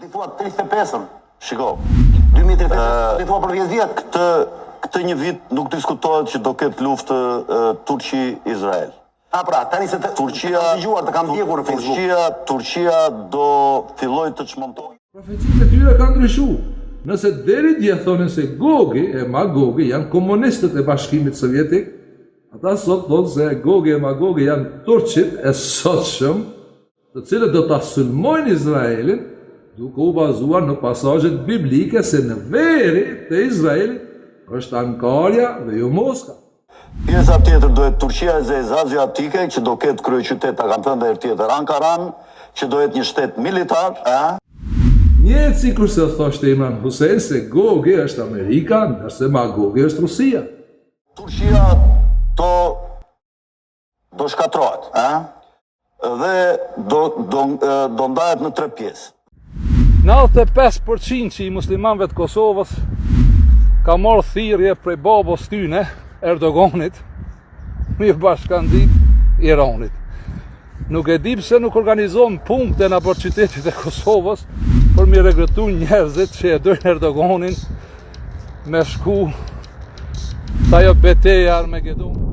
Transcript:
Ti thua 35-ën. Shiko. 2035 ti thua për 10 vjet. Këtë një vit nuk diskutohet që do ketë luftë Turqi-Izrael. Pra, tani se Turqia dëgjuar të kam ndjekur në Facebook. Turqia do filloj të çmontojë. Profecitë e tyre kanë ndryshuar. Nëse deri dje thonin se Gogi e Magogi janë komunistët e Bashkimit Sovjetik, ata sot thonë se Gogi e Magogi janë turqit e sotshëm, të cilët do ta sulmojnë Izraelin, duke u bazuar në pasazhet biblike se në veri të Izraelit është Ankarja dhe jo Moska. Pjesa tjetër do jetë Turqia e Azjatike, që do ketë kryeqytet, ta kanë thënë edhe tjetër Ankaran, që do jetë një shtet militar, Njëtë si kurse thoshte Imran Hussein se Gogi është Amerika, ndërse Magogi është Rusia. Turqia do shkatrohet, dhe do ndahet në 3 pjesë. 95% që i muslimanëve të Kosovës ka marrë thirrje prej babos tyne, Erdoganit, mirë bashkangjitë Iranit. Nuk e di pse nuk organizohen punkte në për qytetit e Kosovës për mi regretu njerëzit që e dojnë Erdoganin me shku sa jo beteja Armagedon.